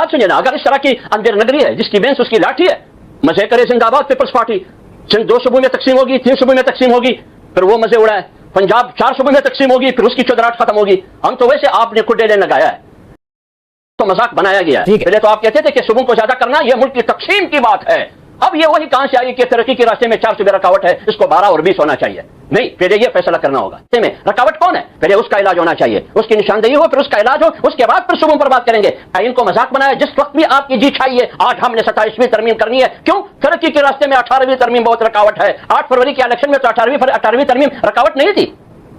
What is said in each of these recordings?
बात सुनिए ना, अगर इस तरह की अंधेर नगरी है जिसकी बेंस उसकी लाठी है, मजे करे जिंदाबाद पीपल्स पार्टी, सिंध 2 सूबों में तकसीम होगी, 3 सूबों में तकसीम होगी, फिर वो मजे उड़ाए, पंजाब 4 सूबों में तकसीम होगी, फिर उसकी चौधराहट खत्म होगी। हम तो वैसे आपने कुडेले लगाया है तो मजाक बनाया गया है। पहले तो आप कहते थे कि सूबों को ज्यादा करना यह मुल्क की तकसीम की बात है, अब ये वही कहां से आई कि तरक्की के रास्ते में 4 सूबे रकावट है, इसको 12 और 20 होना चाहिए। नहीं, पहले ये फैसला करना होगा में रकावट कौन है, पहले उसका इलाज होना चाहिए, उसकी निशानदेही हो, फिर उसका इलाज हो, उसके बाद फिर सूबों पर बात करेंगे। आइन को मजाक बनाया जिस वक्त भी आपकी जी चाहिए। आज हमने 27वीं तरमीम करनी है, क्यों? तरक्की के रास्ते में 18वीं तरमीम बहुत रकावट है। 8 फरवरी के इलेक्शन में तो 18वीं तरमीम रकावट नहीं थी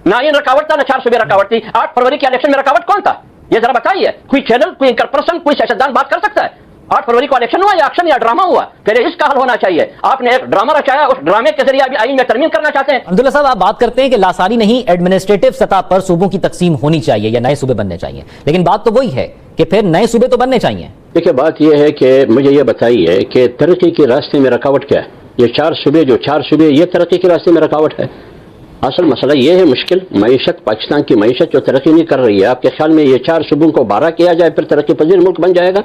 ना, ये रकावट था ना 4 सूबे रकावट थी। 8 फरवरी के इलेक्शन में रकावट कौन था, ये जरा बताइए। कोई चैनल, कोई एंकर पर्सन, कोई सियासतदान बात कर सकता है? 8 फरवरी को इलेक्शन हुआ या एक्शन या ड्रामा हुआ? पहले इसका हल होना चाहिए। आपने एक ड्रामा रचाया, उस ड्रामे के जरिए अभी आईन में तरमीम करना चाहते हैं। अब्दुल्ला साहब, आप बात करते हैं कि लासानी नहीं, एडमिनिस्ट्रेटिव सतह पर सूबों की तकसीम होनी चाहिए या नए सूबे बनने चाहिए, लेकिन बात तो वही है कि फिर नए सूबे तो बनने चाहिए। देखिए, बात यह है कि मुझे ये बताइए कि तरक्की के रास्ते में रुकावट क्या है? ये 4 सूबे ये तरक्की के रास्ते में रुकावट है। असल मसला ये है मुश्किल मईशत, पाकिस्तान की मईशत जो तरक्की नहीं कर रही है। आपके ख्याल में ये 4 सूबों को 12 किया जाए फिर तरक्की पजीर मुल्क बन जाएगा?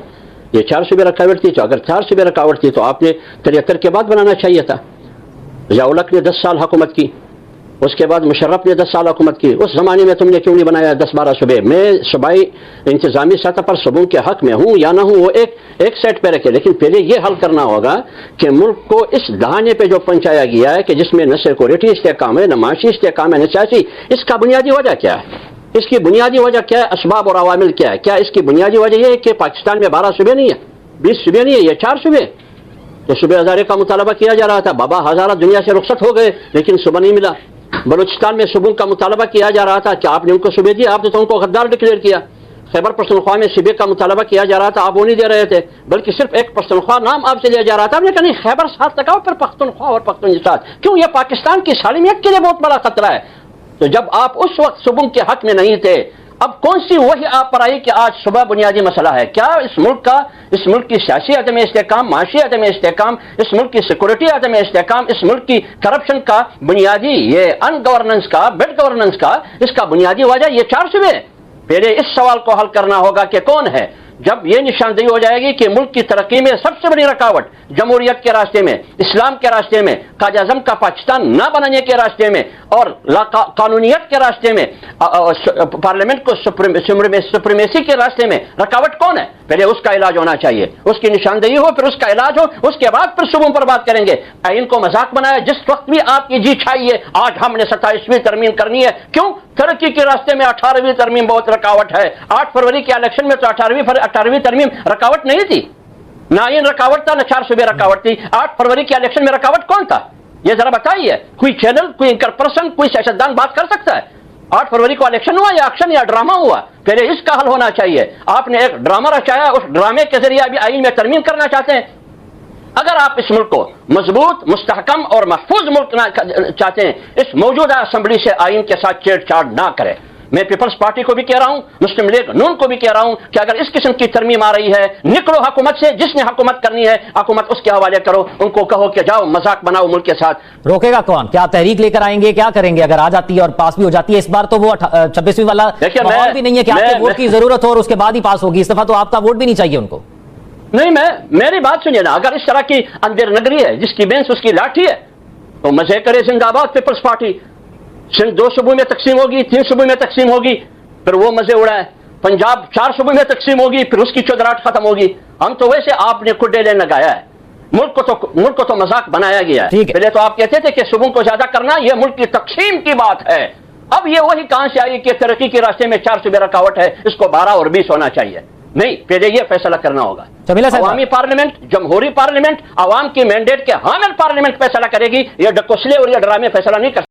ये 4 सूबे रकावट थी, तो अगर 4 सूबे रकावट थी तो आपने 73 के बाद बनाना चाहिए था। ज़िया-उल-हक ने 10 साल हुकूमत की, उसके बाद मुशर्रफ ने 10 साल हुकूमत की। उस जमाने में तुमने क्यों नहीं बनाया 10-12 सूबे? मैं सूबाई इंतजामी सतह पर सूबों के हक में हूँ या ना हूँ, वो एक सेट पे रखे, लेकिन पहले ये हल करना होगा कि मुल्क को इस दहाने पे जो पहुंचाया गया है कि जिसमें न सिक्योरिटी इस्तेकाम है, न माशी इस्तेकाम है, न सियासी, इसका बुनियादी वजह क्या है? इसकी बुनियादी वजह क्या है? असबाब और अवामिल क्या है? क्या इसकी बुनियादी वजह यह है कि पाकिस्तान में 12 सूबे नहीं है, 20 सूबे नहीं है, ये 4 सूबे? तो सूबे हजारे का मुतालबा किया जा रहा था, बाबा हजारा दुनिया से रुखसत हो गए लेकिन सूबा नहीं मिला। बलूचिस्तान में सूबों का मुतालबा किया जा रहा था, क्या आपने उनको सूबे दिए? आपने तो उनको गद्दार डिक्लेयर किया। खैबर पख्तूनख्वा में सूबे का मुतालबा किया जा रहा था, आप वो नहीं दे रहे थे, बल्कि सिर्फ एक पख्तूनख्वा नाम आपसे लिया जा रहा था। आपने कहा नहीं, खैबर साथ लगाओ फिर पख्तूनख्वा और पख्तूनजात। क्यों? ये पाकिस्तान की सालिमियत के लिए बहुत बड़ा खतरा है। तो जब आप उस वक्त सूबों के हक में नहीं थे, अब कौन सी वही आप पर आई कि आज सुबह बुनियादी मसला है? क्या इस मुल्क की सियासी अदम इस्तेकाम, माशी अदम इस्तेकाम, इस मुल्क की सिक्योरिटी अदम इस्तेकाम, इस मुल्क की करप्शन का बुनियादी, ये अनगवर्नेंस का, बेड गवर्नेंस का, इसका बुनियादी वजह ये 4 सूबे? पहले इस सवाल को हल करना होगा कि कौन है। जब ये निशानदेही हो जाएगी कि मुल्क की तरक्की में सबसे बड़ी रुकावट जमहूरियत के रास्ते में, इस्लाम के रास्ते में, कायदे आज़म का पाकिस्तान न बनाने के रास्ते में और कानूनियत के रास्ते में, पार्लियामेंट को सुप्रीमेसी के रास्ते में रुकावट कौन है? पहले उसका इलाज होना चाहिए, उसकी निशानदेही हो, फिर उसका इलाज हो, उसके बाद फिर सूबों पर बात करेंगे। आइन को मजाक बनाया जिस वक्त भी आपकी जी चाहिए। आज हमने 27वीं तरमीम करनी है, क्यों? तरक्की के रास्ते में 18वीं तरमीम बहुत रुकावट है। 8 फरवरी के इलेक्शन में तो 18वीं तरमीम रकावट नहीं थी ना, ये रकावट था ना 4 सूबे रकावट थी। 8 फरवरी के इलेक्शन में रकावट कौन था, ये जरा बताइए। कोई चैनल, कोई एंकर पर्सन, कोई सियासतदान बात कर सकता है? 8 फरवरी को इलेक्शन हुआ या एक्शन या ड्रामा हुआ? पहले इसका हल होना चाहिए। आपने एक ड्रामा रचाया, उस ड्रामे के जरिए अभी आईन में तरमीम करना चाहते हैं। अगर आप इस मुल्क को मजबूत, मुस्तहकम और महफूज मुल्क चाहते हैं, इस मौजूदा असेंबली से आईन के साथ छेड़छाड़ ना करें। मैं पीपल्स पार्टी को भी कह रहा हूं, मुस्लिम लीग नून को भी कह रहा हूं कि अगर इस किस्म की तरमीम आ रही है, निकलो हुकूमत से। जिसने हुकूमत करनी है, हुकूमत उसके हवाले करो, उनको कहो कि जाओ मजाक बनाओ मुल्क के साथ। रोकेगा कौन? क्या तहरीक लेकर आएंगे? क्या करेंगे अगर आ जाती है और पास भी हो जाती है? इस बार तो वो 26वीं वाला माहौल भी नहीं है कि आपके वोट की जरूरत हो और उसके बाद ही पास होगी। इस दफा तो आपका वोट भी नहीं चाहिए उनको। नहीं, मेरी बात सुनिए ना, अगर इस तरह की अंधेर नगरी है जिसकी बेंस उसकी लाठी है, तो मजे करे जिंदाबाद पीपल्स पार्टी, सिंध 2 सूबों में तकसीम होगी, 3 सूबों में तकसीम होगी, फिर वो मजे उड़ाए, पंजाब 4 सूबों में तकसीम होगी, फिर उसकी चौधराहट खत्म होगी। हम तो वैसे आपने कुडेले लगाया है, मुल्क को तो मजाक बनाया गया है। पहले तो आप कहते थे कि सूबों को ज्यादा करना यह मुल्क की तकसीम की बात है, अब ये वही कहां से आई कि तरक्की के रास्ते में 4 सूबे रुकावट है, इसको 12 और 20 होना चाहिए। नहीं, पहले ये फैसला करना होगा। अवामी पार्लियामेंट, जमहूरी पार्लियामेंट, अवाम की मैंडेट के हामिल पार्लियामेंट फैसला करेगी। ये डकोसले और ये ड्रामे फैसला नहीं कर